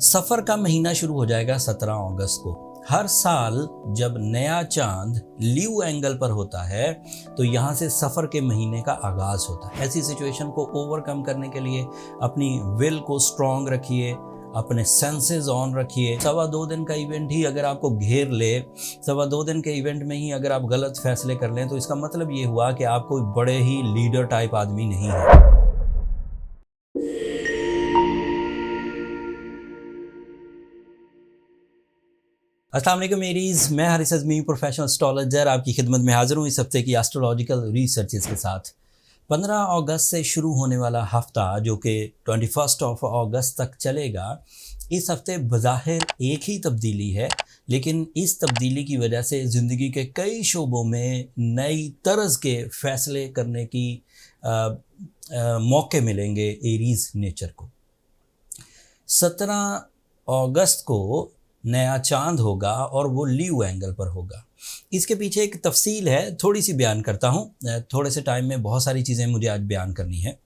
सफ़र का महीना शुरू हो जाएगा 17 अगस्त को। हर साल जब नया चांद लीव एंगल पर होता है तो यहाँ से सफ़र के महीने का आगाज़ होता है। ऐसी सिचुएशन को ओवरकम करने के लिए अपनी विल को स्ट्रॉन्ग रखिए, अपने सेंसेस ऑन रखिए। 2.25 दिन का इवेंट ही अगर आपको घेर ले, 2.25 दिन के इवेंट में ही अगर आप गलत फैसले कर लें तो इसका मतलब ये हुआ कि आप कोई बड़े ही लीडर टाइप आदमी नहीं है। अस्सलाम वालेकुम मेरीज, मैं हारिस अज़मी प्रोफेशनल एस्ट्रोलॉजर आपकी खिदमत में हाजिर हूँ इस हफ्ते की एस्ट्रोलॉजिकल रिसर्चेस के साथ। 15 अगस्त से शुरू होने वाला हफ्ता जो कि 21 अगस्त तक चलेगा, इस हफ्ते बज़ाहिर एक ही तब्दीली है, लेकिन इस तब्दीली की वजह से ज़िंदगी के कई शोबों में नई तर्ज के फ़ैसले करने की मौके मिलेंगे एरीज़ नेचर को। 17 अगस्त को नया चांद होगा और वो लीव एंगल पर होगा। इसके पीछे एक तफसील है, थोड़ी सी बयान करता हूँ। थोड़े से टाइम में बहुत सारी चीज़ें मुझे आज बयान करनी है।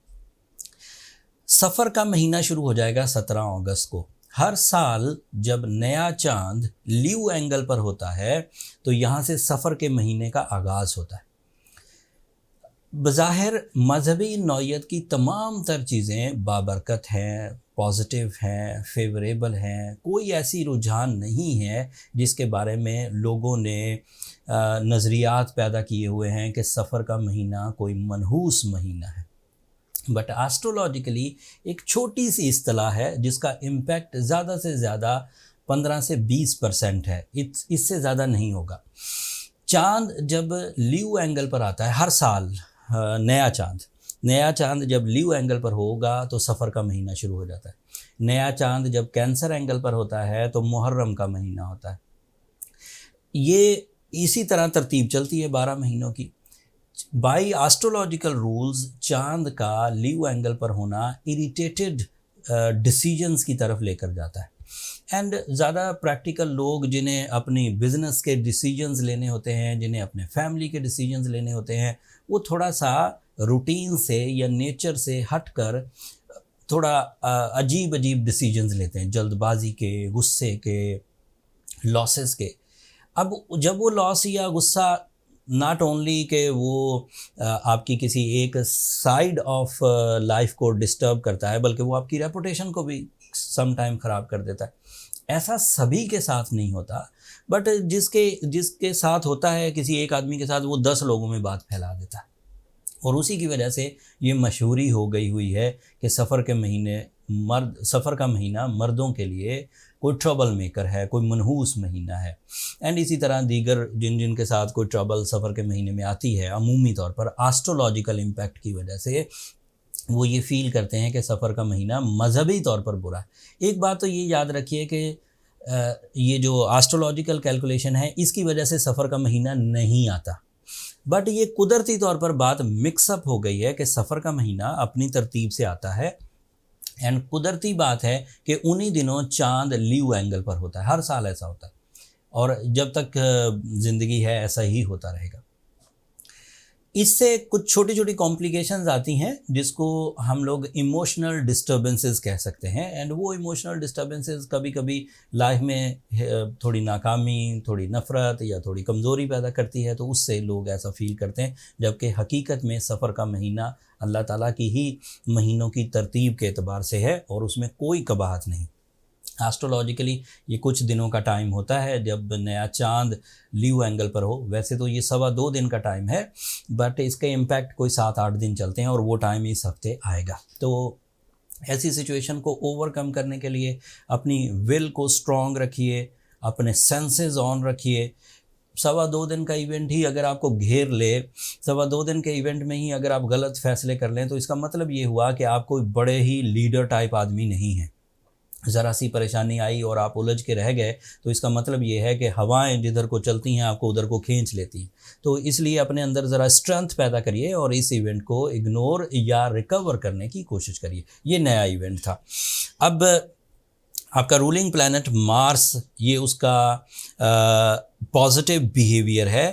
सफ़र का महीना शुरू हो जाएगा 17 अगस्त को। हर साल जब नया चांद लीव एंगल पर होता है तो यहाँ से सफ़र के महीने का आगाज़ होता है। बज़ाहिर मजहबी नौइयत की तमाम तर चीज़ें बाबरकत हैं, पॉजिटिव हैं, फेवरेबल हैं। कोई ऐसी रुझान नहीं है जिसके बारे में लोगों ने नज़रियात पैदा किए हुए हैं कि सफ़र का महीना कोई मनहूस महीना है। बट एस्ट्रोलॉजिकली एक छोटी सी इस्तिलाह है जिसका इम्पैक्ट ज़्यादा से ज़्यादा 15 से 20% है, इससे ज़्यादा नहीं होगा। चाँद जब लीव एंगल पर आता है हर साल, नया चांद जब लीव एंगल पर होगा तो सफ़र का महीना शुरू हो जाता है। नया चांद जब कैंसर एंगल पर होता है तो मुहर्रम का महीना होता है। ये इसी तरह तरतीब चलती है 12 महीनों की। बाई एस्ट्रोलॉजिकल रूल्स चांद का लीव एंगल पर होना इरिटेटेड डिसीजंस की तरफ लेकर जाता है। एंड ज़्यादा प्रैक्टिकल लोग जिन्हें अपनी बिज़नेस के डिसीजंस लेने होते हैं, जिन्हें अपने फैमिली के डिसीजंस लेने होते हैं, वो थोड़ा सा रूटीन से या नेचर से हटकर थोड़ा अजीब अजीब डिसीजंस लेते हैं, जल्दबाजी के, गुस्से के, लॉसेस के। अब जब वो लॉस या गुस्सा नॉट ओनली कि वो आपकी किसी एक साइड ऑफ लाइफ को डिस्टर्ब करता है, बल्कि वो आपकी रेपुटेशन को भी सम टाइम ख़राब कर देता है। ऐसा सभी के साथ नहीं होता, बट जिसके साथ होता है, किसी एक आदमी के साथ, वो 10 लोगों में बात फैला देता है। और उसी की वजह से ये मशहूरी हो गई हुई है कि सफ़र का महीना मर्दों के लिए कोई ट्रबल मेकर है, कोई मनहूस महीना है। एंड इसी तरह दीगर जिन के साथ कोई ट्रबल सफ़र के महीने में आती है, अमूमी तौर पर एस्ट्रोलॉजिकल इम्पैक्ट की वजह से वो ये फ़ील करते हैं कि सफ़र का महीना मजहबी तौर पर बुरा है। एक बात तो ये याद रखिए कि ये जो एस्ट्रोलॉजिकल कैलकुलेशन है, इसकी वजह से सफ़र का महीना नहीं आता, बट ये कुदरती तौर पर बात मिक्सअप हो गई है कि सफ़र का महीना अपनी तरतीब से आता है। एंड कुदरती बात है कि उन्हीं दिनों चांद लीव एंगल पर होता है। हर साल ऐसा होता है और जब तक ज़िंदगी है ऐसा ही होता रहेगा। इससे कुछ छोटी छोटी कॉम्प्लिकेशंस आती हैं जिसको हम लोग इमोशनल डिस्टर्बेंसेस कह सकते हैं। एंड वो इमोशनल डिस्टर्बेंसेस कभी कभी लाइफ में थोड़ी नाकामी, थोड़ी नफ़रत या थोड़ी कमज़ोरी पैदा करती है, तो उससे लोग ऐसा फ़ील करते हैं। जबकि हकीकत में सफ़र का महीना अल्लाह ताला की ही महीनों की तरतीब के एतबार से है और उसमें कोई कबाहत नहीं। एस्ट्रोलॉजिकली ये कुछ दिनों का टाइम होता है जब नया चांद लीव एंगल पर हो। वैसे तो ये 2.25 दिन का टाइम है, बट इसके इम्पैक्ट कोई 7-8 दिन चलते हैं और वो टाइम इस हफ्ते आएगा। तो ऐसी सिचुएशन को ओवरकम करने के लिए अपनी विल को स्ट्रॉन्ग रखिए, अपने सेंसेस ऑन रखिए। 2.25 दिन का इवेंट ही अगर आपको घेर ले, 2.25 दिन के इवेंट में ही अगर आप गलत फैसले कर लें तो इसका मतलब ये हुआ कि आप कोई बड़े ही लीडर टाइप आदमी नहीं हैं। ज़रा सी परेशानी आई और आप उलझ के रह गए तो इसका मतलब ये है कि हवाएं जिधर को चलती हैं आपको उधर को खींच लेती हैं। तो इसलिए अपने अंदर ज़रा स्ट्रेंथ पैदा करिए और इस इवेंट को इग्नोर या रिकवर करने की कोशिश करिए। ये नया इवेंट था। अब आपका रूलिंग प्लैनेट मार्स, ये उसका पॉजिटिव बिहेवियर है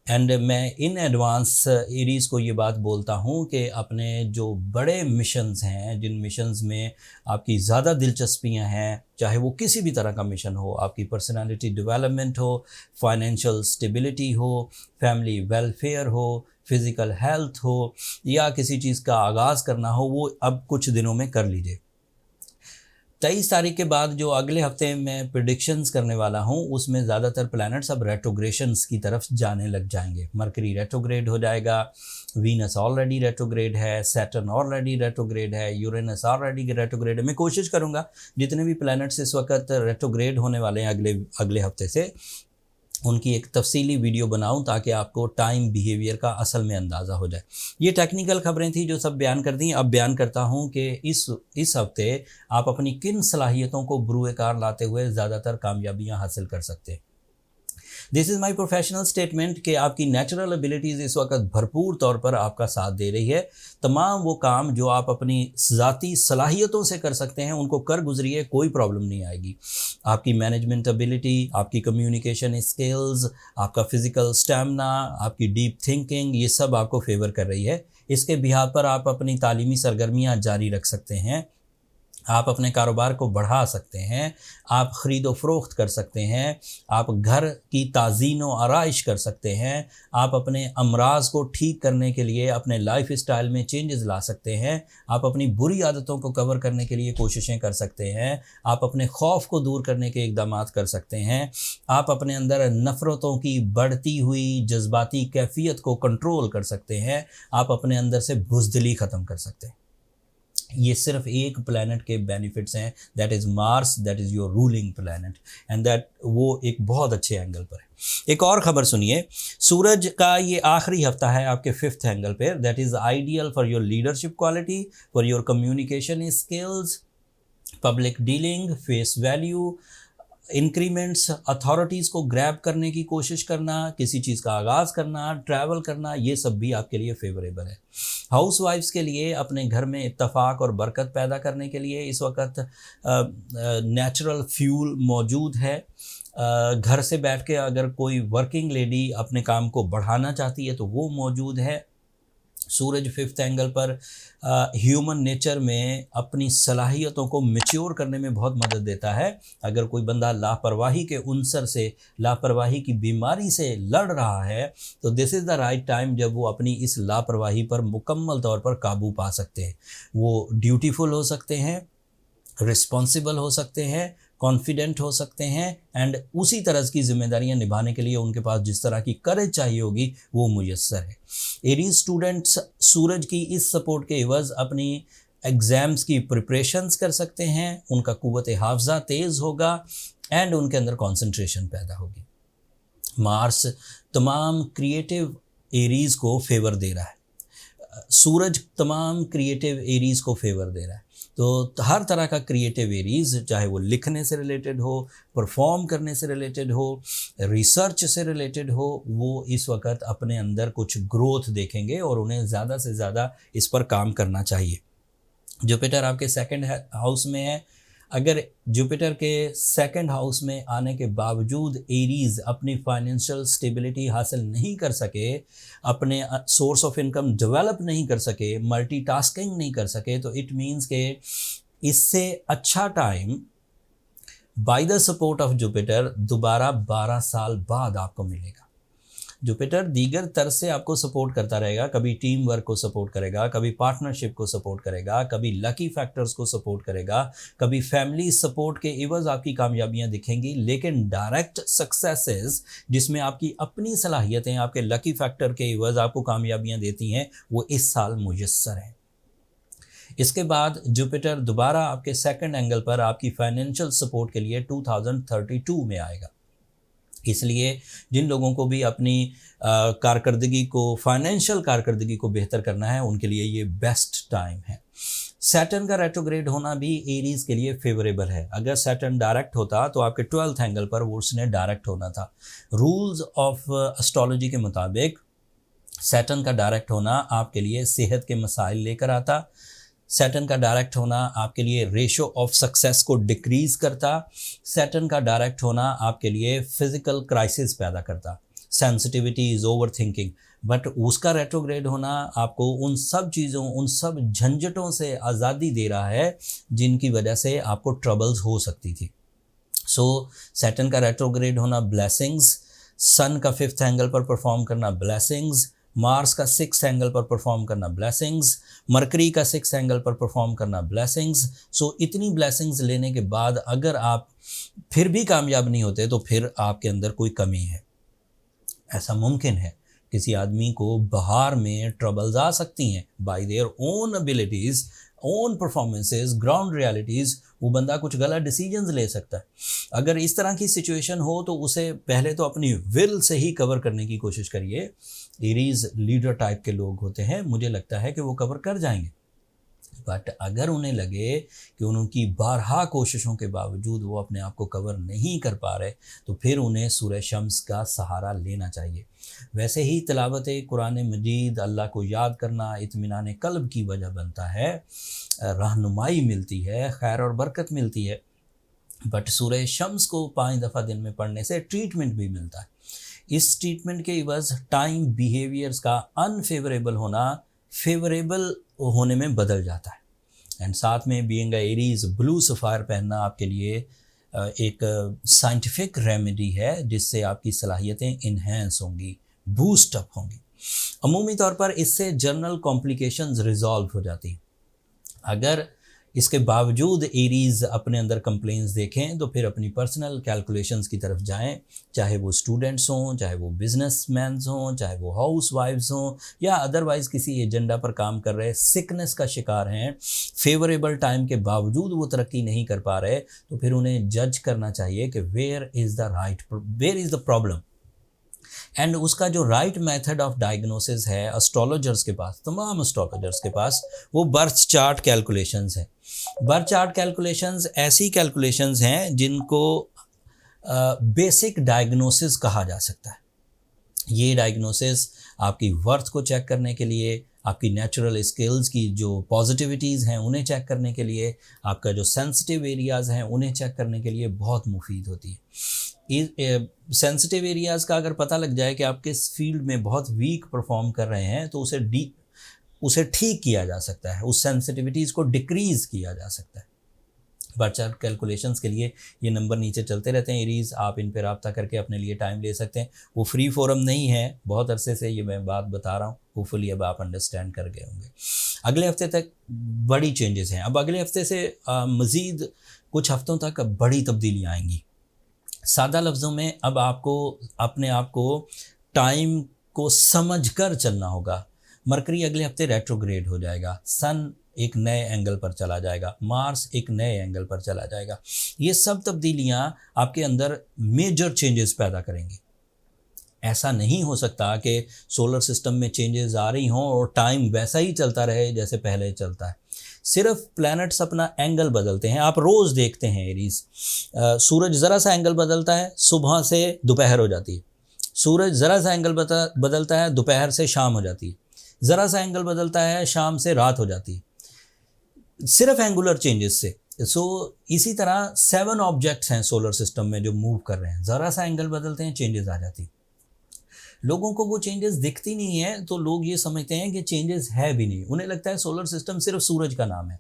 एंड मैं इन एडवांस एरीज़ को ये बात बोलता हूँ कि अपने जो बड़े मिशंस हैं, जिन मिशंस में आपकी ज़्यादा दिलचस्पियाँ हैं, चाहे वो किसी भी तरह का मिशन हो, आपकी पर्सनालिटी डेवलपमेंट हो, फाइनेंशियल स्टेबिलिटी हो, फैमिली वेलफेयर हो, फिज़िकल हेल्थ हो, या किसी चीज़ का आगाज़ करना हो, वो अब कुछ दिनों में कर लीजिए। 23 तारीख के बाद जो अगले हफ्ते मैं प्रिडिक्शंस करने वाला हूँ, उसमें ज़्यादातर प्लैनेट्स अब रेट्रोग्रेशंस की तरफ जाने लग जाएंगे। मरकरी रेट्रोग्रेड हो जाएगा, वीनस ऑलरेडी रेट्रोग्रेड है, सैटर्न ऑलरेडी रेट्रोग्रेड है, यूरेनस ऑलरेडी रेट्रोग्रेड है। मैं कोशिश करूँगा जितने भी प्लैनेट्स इस वक्त रेट्रोग्रेड होने वाले हैं अगले हफ्ते से, उनकी एक तफसीली वीडियो बनाऊं ताकि आपको टाइम बिहेवियर का असल में अंदाज़ा हो जाए। ये टेक्निकल खबरें थी जो सब बयान कर दी। अब बयान करता हूं कि इस हफ्ते आप अपनी किन सलाहियतों को बुरुए कार लाते हुए ज़्यादातर कामयाबियां हासिल कर सकते हैं। This is my professional statement कि आपकी नेचुरल एबिलिटीज़ इस वक्त भरपूर तौर पर आपका साथ दे रही है। तमाम वो काम जो आप अपनी ज़ाती सलाहियतों से कर सकते हैं उनको कर गुजरिए, कोई प्रॉब्लम नहीं आएगी। आपकी मैनेजमेंट एबिलिटी, आपकी कम्युनिकेशन स्किल्स, आपका फ़िज़िकल स्टैमिना, आपकी डीप थिंकिंग, ये सब आपको फेवर कर रही है। इसके बिहार पर आप अपनी तालीमी सरगर्मियाँ जारी रख सकते हैं, आप अपने कारोबार को बढ़ा सकते हैं, आप ख़रीदो फ़रोख्त कर सकते हैं, आप घर की ताज़ीन व आराइश कर सकते हैं, आप अपने अमराज को ठीक करने के लिए अपने लाइफ स्टाइल में चेंजेस ला सकते हैं, आप अपनी बुरी आदतों को कवर करने के लिए कोशिशें कर सकते हैं, आप अपने खौफ को दूर करने के इक़दामात कर सकते हैं, आप अपने अंदर नफ़रतों की बढ़ती हुई जज्बाती कैफियत को कंट्रोल कर सकते हैं, आप अपने अंदर से बुज़दिली ख़त्म कर सकते हैं। ये सिर्फ एक प्लैनेट के बेनिफिट्स हैं, that is Mars, that is your ruling planet, and that वो एक बहुत अच्छे एंगल पर है। एक और ख़बर सुनिए, सूरज का ये आखिरी हफ्ता है आपके 5th एंगल पे, that is ideal for your leadership quality, for your communication skills, public dealing, face value, increments, authorities को ग्रैब करने की कोशिश करना, किसी चीज़ का आगाज़ करना, ट्रैवल करना, ये सब भी आपके लिए फेवरेबल है। हाउसवाइफ्स के लिए अपने घर में इत्तफाक और बरकत पैदा करने के लिए इस वक्त नेचुरल फ्यूल मौजूद है। घर से बैठ के अगर कोई वर्किंग लेडी अपने काम को बढ़ाना चाहती है तो वो मौजूद है। सूरज 5th एंगल पर ह्यूमन नेचर में अपनी सलाहियतों को मैच्योर करने में बहुत मदद देता है। अगर कोई बंदा लापरवाही के उनसर से, लापरवाही की बीमारी से लड़ रहा है तो this is the right time जब वो अपनी इस लापरवाही पर मुकम्मल तौर पर काबू पा सकते हैं। वो ड्यूटीफुल हो सकते हैं, रिस्पॉन्सिबल हो सकते हैं, कॉन्फिडेंट हो सकते हैं, एंड उसी तरह की जिम्मेदारियां निभाने के लिए उनके पास जिस तरह की करेज चाहिए होगी वो मुयस्सर है। एरीज स्टूडेंट्स सूरज की इस सपोर्ट के एवज़ अपनी एग्ज़ाम्स की प्रिपरेशंस कर सकते हैं, उनका कुव्वत हाफ़ज़ा तेज़ होगा एंड उनके अंदर कंसंट्रेशन पैदा होगी। मार्स तमाम क्रिएटिव एरीज़ को फेवर दे रहा है, सूरज तमाम क्रिएटिव एरीज़ को फेवर दे रहा है। तो हर तरह का क्रिएटिव एरीज़, चाहे वो लिखने से रिलेटेड हो, परफॉर्म करने से रिलेटेड हो, रिसर्च से रिलेटेड हो, वो इस वक्त अपने अंदर कुछ ग्रोथ देखेंगे और उन्हें ज़्यादा से ज़्यादा इस पर काम करना चाहिए। जुपिटर आपके 2nd हाउस में है। अगर जुपिटर के 2nd हाउस में आने के बावजूद एरीज़ अपनी फाइनेंशियल स्टेबिलिटी हासिल नहीं कर सके, अपने सोर्स ऑफ इनकम डेवलप नहीं कर सके, मल्टीटास्किंग नहीं कर सके, तो इट मीन्स के इससे अच्छा time by the support of Jupiter दोबारा 12 साल बाद आपको मिलेगा। जुपिटर दीगर तरह से आपको सपोर्ट करता रहेगा, कभी टीम वर्क को सपोर्ट करेगा, कभी पार्टनरशिप को सपोर्ट करेगा, कभी लकी फैक्टर्स को सपोर्ट करेगा, कभी फैमिली सपोर्ट के एवज़ आपकी कामयाबियां दिखेंगी, लेकिन डायरेक्ट सक्सेसेस जिसमें आपकी अपनी सलाहियतें आपके लकी फैक्टर के एवज़ आपको कामयाबियां देती हैं, वो इस साल मुयस्सर हैं। इसके बाद जुपिटर दोबारा आपके 2nd एंगल पर आपकी फाइनेंशियल सपोर्ट के लिए 2032 में आएगा। इसलिए जिन लोगों को भी अपनी कारकर्दगी को, फाइनेंशियल कारकर्दगी को बेहतर करना है, उनके लिए ये बेस्ट टाइम है। सैटर्न का रेट्रोग्रेड होना भी एरीज़ के लिए फेवरेबल है। अगर सैटर्न डायरेक्ट होता तो आपके 12th एंगल पर वो उसने डायरेक्ट होना था। रूल्स ऑफ एस्ट्रोलॉजी के मुताबिक सैटर्न का डायरेक्ट होना आपके लिए सेहत के मसाइल लेकर आता। सैटर्न का डायरेक्ट होना आपके लिए रेशो ऑफ सक्सेस को डिक्रीज़ करता। सैटर्न का डायरेक्ट होना आपके लिए फ़िज़िकल क्राइसिस पैदा करता। Sensitivity is over thinking, but उसका रेट्रोग्रेड होना आपको उन सब चीज़ों, उन सब झंझटों से आज़ादी दे रहा है जिनकी वजह से आपको ट्रबल्स हो सकती थी। सो सैटर्न का रेट्रोग्रेड होना ब्लेसिंग्स, सन का 5th एंगल पर परफॉर्म करना ब्लेसिंग्स, मार्स का 6th एंगल पर परफॉर्म करना ब्लेसिंग्स, मरकरी का 6th एंगल पर परफॉर्म करना ब्लेसिंग्स। सो इतनी ब्लेसिंग्स लेने के बाद अगर आप फिर भी कामयाब नहीं होते तो फिर आपके अंदर कोई कमी है। ऐसा मुमकिन है, किसी आदमी को बाहर में ट्रबल्स आ सकती हैं bye their own abilities, own performances, ground realities, वो बंदा कुछ गलत डिसीजंस ले सकता है। अगर इस तरह की सिचुएशन हो तो उसे पहले तो अपनी विल से ही कवर करने की कोशिश करिए। एरीज लीडर टाइप के लोग होते हैं, मुझे लगता है कि वो कवर कर जाएंगे, बट अगर उन्हें लगे कि उनकी बारहा कोशिशों के बावजूद वो अपने आप को कवर नहीं कर पा रहे तो फिर उन्हें सूरह शम्स का सहारा लेना चाहिए। वैसे ही तिलावत कुरान मजीद, अल्लाह को याद करना इत्मीनान कल्ब की वजह बनता है, रहनुमाई मिलती है, खैर और बरकत मिलती है, बट सूरह शम्स को 5 दफ़ा दिन में पढ़ने से ट्रीटमेंट भी मिलता है। इस ट्रीटमेंट के इवज़ टाइम बिहेवियर्स का अनफेवरेबल होना फेवरेबल होने में बदल जाता है। एंड साथ में being a Aries blue sapphire पहनना आपके लिए एक साइंटिफिक रेमेडी है जिससे आपकी सलाहियतें इन्हेंस होंगी, बूस्ट अप होंगी। अमूमी तौर पर इससे जनरल कॉम्प्लिकेशंस रिजॉल्व हो जाती हैं। अगर इसके बावजूद एरीज़ अपने अंदर कंप्लेंट्स देखें तो फिर अपनी पर्सनल कैलकुलेशंस की तरफ जाएं, चाहे वो स्टूडेंट्स हों, चाहे वो बिजनेसमैन हों, चाहे वो हाउस वाइफ्स हों, या अदरवाइज़ किसी एजेंडा पर काम कर रहे, सिकनेस का शिकार हैं, फेवरेबल टाइम के बावजूद वो तरक्की नहीं कर पा रहे, तो फिर उन्हें जज करना चाहिए कि where is the problem. And उसका जो राइट मेथड ऑफ डायग्नोसिस है एस्ट्रोलॉजर्स के पास, तमाम एस्ट्रोलॉजर्स के पास, वो बर्थ चार्ट कैलकुलेशंस हैं। बर्थ चार्ट कैलकुलेशंस ऐसी कैलकुलेशंस हैं जिनको बेसिक डायग्नोसिस कहा जा सकता है। ये डायग्नोसिस आपकी वर्थ को चेक करने के लिए, आपकी नेचुरल स्किल्स की जो पॉजिटिविटीज़ हैं उन्हें चेक करने के लिए, आपका जो सेंसिटिव एरियाज़ हैं उन्हें चेक करने के लिए बहुत मुफीद होती है। सेंसिटिव एरियाज़ का अगर पता लग जाए कि आप किस फील्ड में बहुत वीक परफॉर्म कर रहे हैं तो उसे ठीक किया जा सकता है, उस सेंसिटिविटीज़ को डिक्रीज़ किया जा सकता है। बर्थ चार्ट कैलकुलेशंस के लिए ये नंबर नीचे चलते रहते हैं एरीज़, आप इन पर रब्ता करके अपने लिए टाइम ले सकते हैं। वो फ्री फोरम नहीं है, बहुत अरसे से ये मैं बात बता रहा हूँ, होपफुली अब आप अंडरस्टैंड कर गए होंगे। अगले हफ्ते तक बड़ी चेंजेस हैं। अब अगले हफ्ते से मज़ीद कुछ हफ्तों तक बड़ी तब्दीलियाँ आएंगी। सादा लफ्ज़ों में अब आपको अपने आप को टाइम को समझकर चलना होगा। मरकरी अगले हफ्ते रेट्रोग्रेड हो जाएगा, सन एक नए एंगल पर चला जाएगा, मार्स एक नए एंगल पर चला जाएगा। ये सब तब्दीलियाँ आपके अंदर मेजर चेंजेस पैदा करेंगी। ऐसा नहीं हो सकता कि सोलर सिस्टम में चेंजेस आ रही हों और टाइम वैसा ही चलता रहे जैसे पहले चलता है। सिर्फ प्लैनेट्स अपना एंगल बदलते हैं। आप रोज़ देखते हैं एरीज, सूरज ज़रा सा एंगल बदलता है, सुबह से दोपहर हो जाती है। सूरज ज़रा सा एंगल बदलता है, दोपहर से शाम हो जाती है। ज़रा सा एंगल बदलता है, शाम से रात हो जाती है, सिर्फ एंगुलर चेंजेस से। इसी तरह 7 ऑब्जेक्ट्स हैं सोलर सिस्टम में जो मूव कर रहे हैं, ज़रा सा एंगल बदलते हैं, चेंजेस आ जाती है। लोगों को वो चेंजेस दिखती नहीं है तो लोग ये समझते हैं कि चेंजेस है भी नहीं। उन्हें लगता है सोलर सिस्टम सिर्फ सूरज का नाम है।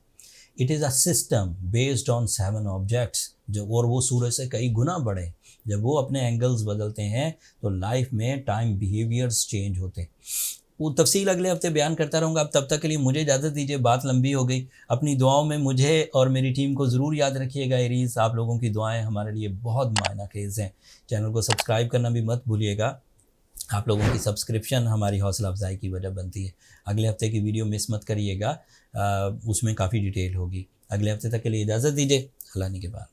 It is a system based on 7 objects, और वो सूरज से कई गुना बड़े। जब वो अपने एंगल्स बदलते हैं तो लाइफ में टाइम बिहेवियर्स चेंज होते हैं। वो तफसील अगले हफ्ते बयान करता रहूँगा। अब तब तक के लिए मुझे इजाज़त दीजिए, बात लंबी हो गई। अपनी दुआओं में मुझे और मेरी टीम को ज़रूर याद रखिएगा एरीज़। आप लोगों की दुआएं हमारे लिए बहुत मायना खेज़ हैं। चैनल को सब्सक्राइब करना भी मत भूलिएगा। आप लोगों की सब्सक्रिप्शन हमारी हौसला अफजाई की वजह बनती है। अगले हफ्ते की वीडियो मिस मत करिएगा, उसमें काफ़ी डिटेल होगी। अगले हफ्ते तक के लिए इजाज़त दीजिए। अल्लाह ने के बाद।